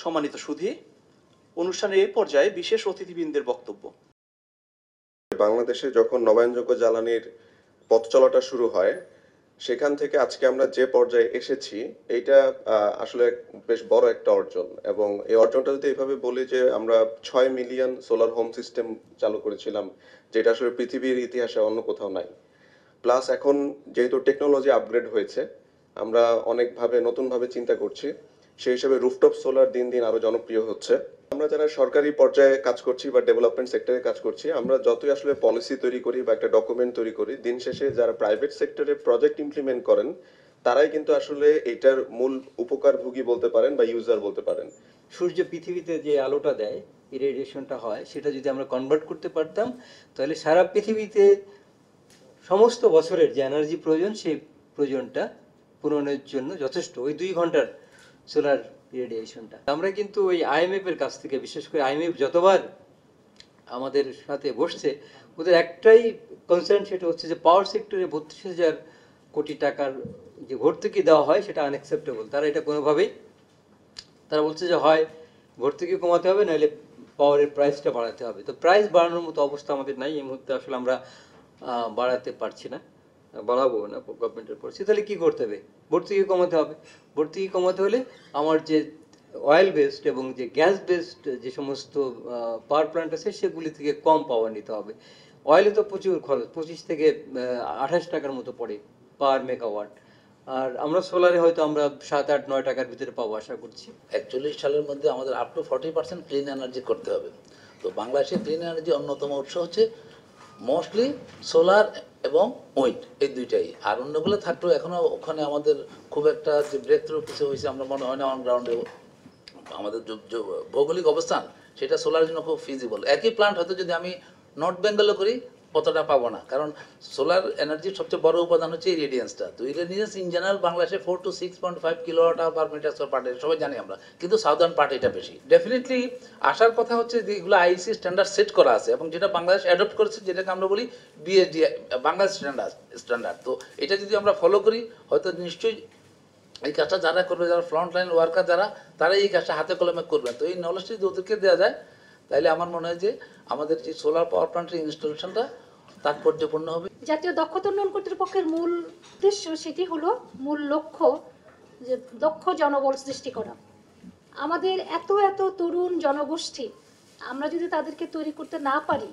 সম্মানিত সুধী, অনুষ্ঠানের এই পর্যায়ে বিশেষ অতিথিবৃন্দের বক্তব্য। বাংলাদেশে যখন নবায়নযোগ্য জ্বালানির পথ চলাটা শুরু হয়, সেখান থেকে আজকে আমরা যে পর্যায়ে এসেছি, এইটা আসলে বেশ বড় একটা অর্জন। এবং এই অর্জনটা যদি এইভাবে বলি যে আমরা 6 মিলিয়ন সোলার হোম সিস্টেম চালু করেছিলাম, যেটা আসলে পৃথিবীর ইতিহাসে অন্য কোথাও নাই। প্লাস এখন যেহেতু টেকনোলজি আপগ্রেড হয়েছে, আমরা অনেকভাবে নতুনভাবে চিন্তা করছি, সেই হিসেবে রুফটপ সোলার দিন দিন আরো জনপ্রিয় হচ্ছে। আমরা যারা সরকারি পর্যায়ে কাজ করছি বা ডেভেলপমেন্ট সেক্টরে কাজ করছি, আমরা যতই আসলে পলিসি তৈরি করি বা একটা ডকুমেন্ট তৈরি করি, দিন শেষে যারা প্রাইভেট সেক্টরে প্রজেক্ট ইমপ্লিমেন্ট করেন, তারাই কিন্তু আসলে এটার মূল উপকারভোগী বলতে পারেন বা ইউজার বলতে পারেন। সূর্য পৃথিবীতে যে আলোটা দেয়, ইরেডিয়েশনটা হয়, সেটা যদি আমরা কনভার্ট করতে পারতাম, তাহলে সারা পৃথিবীতে সমস্ত বছরের যে এনার্জি প্রয়োজন, সেই প্রয়োজনটা পূরণের জন্য যথেষ্ট ওই 2 ঘন্টার সোলার ইরেডিয়েশনটা। আমরা কিন্তু ওই IMF এর কাছ থেকে, বিশেষ করে IMF যতবার আমাদের সাথে বসছে, ওদের একটাই কনসার্ন, সেটা হচ্ছে যে পাওয়ার সেক্টরে 32,000 কোটি টাকার যে ভর্তুকি দেওয়া হয়, সেটা আনএক্সেপ্টেবল। তারা এটা কোনোভাবেই, তারা বলছে যে হয় ভর্তুকি কমাতে হবে, নাহলে পাওয়ারের প্রাইসটা বাড়াতে হবে। তো প্রাইস বাড়ানোর মতো অবস্থা আমাদের নাই এই মুহূর্তে, আসলে আমরা বাড়াতে পারছি না, বাড়াবো না গভর্নমেন্টের পরিস্থিতি। তাহলে কী করতে হবে? ভর্তুকি কমাতে হবে। ভর্তুকি কমাতে হলে আমার যে অয়েল বেসড এবং যে গ্যাস বেসড যে সমস্ত পাওয়ার প্ল্যান্ট আছে, সেগুলি থেকে কম পাওয়ার নিতে হবে। অয়েলে তো প্রচুর খরচ, 25 থেকে 28 টাকার মতো পড়ে পার মেগাওয়াট। আর আমরা সোলারে হয়তো আমরা 7, 8, 9 টাকার ভিতরে পাবো আশা করছি। 41 সালের মধ্যে আমাদের আপ টু 40% ক্লিন এনার্জি করতে হবে। তো বাংলাদেশের ক্লিন এনার্জি অন্যতম উৎস হচ্ছে মোস্টলি সোলার এবং উইন্ড, এই দুইটাই। আর অন্যগুলো থাকলেও এখনও ওখানে আমাদের খুব একটা যে ব্রেক থ্রু কিছু হয়েছে আমরা মনে হয় না। অন গ্রাউন্ডে আমাদের ভৌগোলিক অবস্থান, সেটা সোলারের জন্য খুব ফিজিবল। একই প্ল্যান্ট হয়তো যদি আমি নর্থ বেঙ্গলও করি, কতটা পাবো না, কারণ সোলার এনার্জির সবচেয়ে বড় উপাদান হচ্ছে ইরেডিয়েন্সটা। তো ইরেডিয়েন্স ইন জেনারেল বাংলাদেশে 4 to 6.5 kilowatt hour per metre square per day, সবাই জানি আমরা, কিন্তু সাউদার্ন পার্ট এটা বেশি। ডেফিনেটলি আসার কথা হচ্ছে যে এগুলো আইসি স্ট্যান্ডার্ড সেট করা আছে, এবং যেটা বাংলাদেশ অ্যাডপ্ট করেছে, যেটাকে আমরা বলি বিএসডি, বাংলাদেশ স্ট্যান্ডার্ড। তো এটা যদি আমরা ফলো করি, হয়তো নিশ্চয়ই এই কাজটা যারা করবে, যারা ফ্রন্ট লাইন ওয়ার্কার যারা, তারা এই কাজটা হাতে কলমে করবেন। তো এই নলেজটা যদি ওদেরকে দেওয়া যায়, তাহলে আমার মনে হয় যে আমাদের যে সোলার পাওয়ার প্ল্যান্টের ইনস্টলেশনটা তাৎপর্যপূর্ণ হবে। জাতীয় দক্ষতা উন্নয়ন কর্তৃপক্ষের মূল উদ্দেশ্য, সেটি হলো মূল লক্ষ্য, যে দক্ষ জনবল সৃষ্টি করা। আমাদের এত এত তরুণ জনগোষ্ঠী, আমরা যদি তাদেরকে তৈরি করতে না পারি,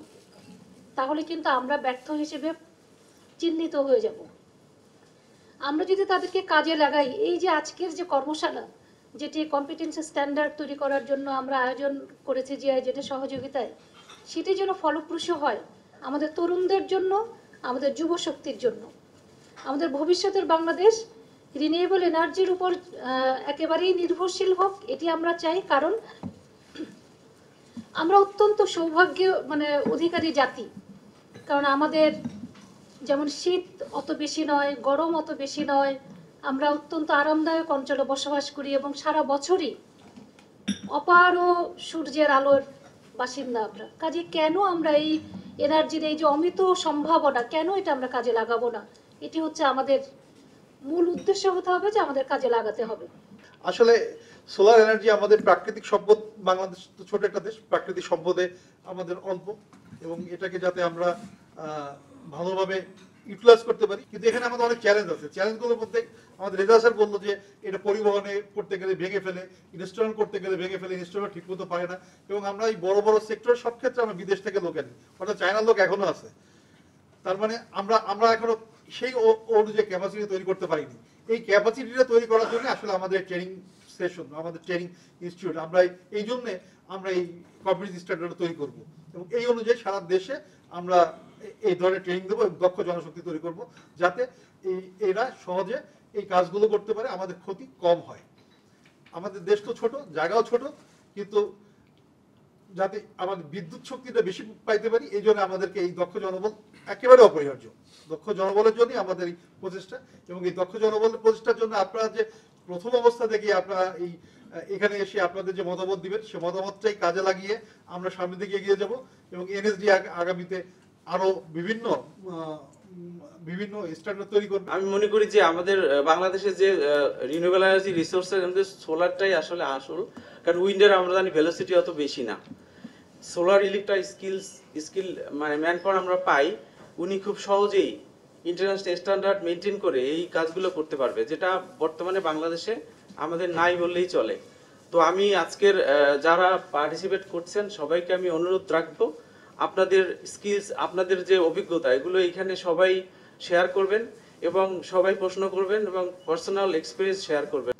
তাহলে কিন্তু আমরা ব্যর্থ হিসেবে চিহ্নিত হয়ে যাব। আমরা যদি তাদেরকে কাজে লাগাই, এই যে আজকের যে কর্মশালা, যেটি কম্পিটেন্সি স্ট্যান্ডার্ড তৈরি করার জন্য আমরা আয়োজন করেছি GIZ-এর সহযোগিতায়, সেটি যেন ফলপ্রসূ হয় আমাদের তরুণদের জন্য, আমাদের যুব শক্তির জন্য। আমাদের ভবিষ্যতের বাংলাদেশ রিনিউয়েবল এনার্জির উপর একেবারেই নির্ভরশীল হোক, এটি আমরা চাই। কারণ আমরা অত্যন্ত সৌভাগ্য অধিকারী জাতি। কারণ আমাদের যেমন শীত অত বেশি নয়, গরম অত বেশি নয়, আমরা অত্যন্ত আরামদায়ক অঞ্চলে বসবাস করি, এবং সারা বছরই অপার সূর্যের আলোর বাসিন্দা আমরা। কাজে কেন আমরা এই এনার্জির এই যে অমিত সম্ভাবনা, কেন এটা আমরা কাজে লাগাবো না? এটি হচ্ছে আমাদের মূল উদ্দেশ্য হতে হবে, যে আমাদের কাজে লাগাতে হবে। আসলে সোলার এনার্জি আমাদের প্রাকৃতিক সম্পদ। বাংলাদেশ তো ছোট একটা দেশ, প্রাকৃতিক সম্পদে আমাদের অল্প, এবং এটাকে যাতে আমরা ভালোভাবে ইউটিলাইজ করতে পারি। কিন্তু এখানে আমাদের অনেক চ্যালেঞ্জ আছে। চ্যালেঞ্জগুলোর মধ্যে আমাদের রেজা স্যার বললো যে এটা পরিবহনে করতে গেলে ভেঙে ফেলে, ইনস্টল করতে গেলে ভেঙে ফেলে, ইনস্টল ঠিক মতো পারে না। এবং আমরা এই বড় বড় সেক্টর সব ক্ষেত্রে আমরা বিদেশ থেকে লোক আনি, অর্থাৎ চায়নার লোক এখনো আছে। তার মানে আমরা এখনো সেই অনুযায়ী ক্যাপাসিটি তৈরি করতে পারিনি। এই ক্যাপাসিটিটা তৈরি করার জন্য আসলে আমাদের ট্রেনিং সেশন, আমাদের ট্রেনিং ইনস্টিটিউট, আমরা এই জন্যে আমরা এই কম্পিটিটিভ স্ট্যান্ডার্ড তৈরি করব, এবং এই অনুযায়ী সারা দেশে আমরা এই ধরনের ট্রেনিং দেবো এবং দক্ষ জনশক্তি তৈরি করব, যাতে এরা সহজে এই কাজগুলো করতে পারে, আমাদের ক্ষতি কম হয়। আমাদের দেশ তো ছোট, জায়গাও ছোট, কিন্তু যাতে আমাদের বিদ্যুৎ শক্তিটা বেশি পাইতে পারি, এই জন্য আমাদেরকে এই দক্ষ জনবল একেবারে অপরিহার্য। দক্ষ জনবলের জন্যই আমাদের এই প্রচেষ্টা, এবং এই দক্ষ জনবলের প্রচেষ্টার জন্য আপনারা যে প্রথম অবস্থা থেকে আপনারা এখানে এসে আপনাদের যে মতামত দিবেন, সে মতামতটাই কাজে লাগিয়ে আমরা সামনের দিকে এগিয়ে যাব, এবং NSD আগামীতে আরো বিভিন্ন বিভিন্ন স্ট্যান্ডার্ড তৈরি করবে। আমি মনে করি যে আমাদের বাংলাদেশে যে রিনিউয়েবল এনার্জি রিসোর্সের মধ্যে সোলারটাই আসলে আসল, কারণ উইন্ডের আমরা জানি ভেলোসিটি অত বেশি না। সোলার ইলেকট্রিক স্কিল মানে ম্যান পাওয়ার আমরা পাই, উনি খুব সহজেই ইন্টারন্যাশনাল স্ট্যান্ডার্ড মেনটেন করে এই কাজগুলো করতে পারবে, যেটা বর্তমানে বাংলাদেশে আমাদের নাই বললেই চলে। তো আমি আজকের যারা পার্টিসিপেট করছেন সবাইকে আমি অনুরোধ রাখবো, আপনাদের স্কিলস, আপনাদের যে অভিজ্ঞতা, এগুলো এখানে সবাই শেয়ার করবেন এবং সবাই প্রশ্ন করবেন এবং পার্সোনাল এক্সপিরিয়েন্স শেয়ার করবেন।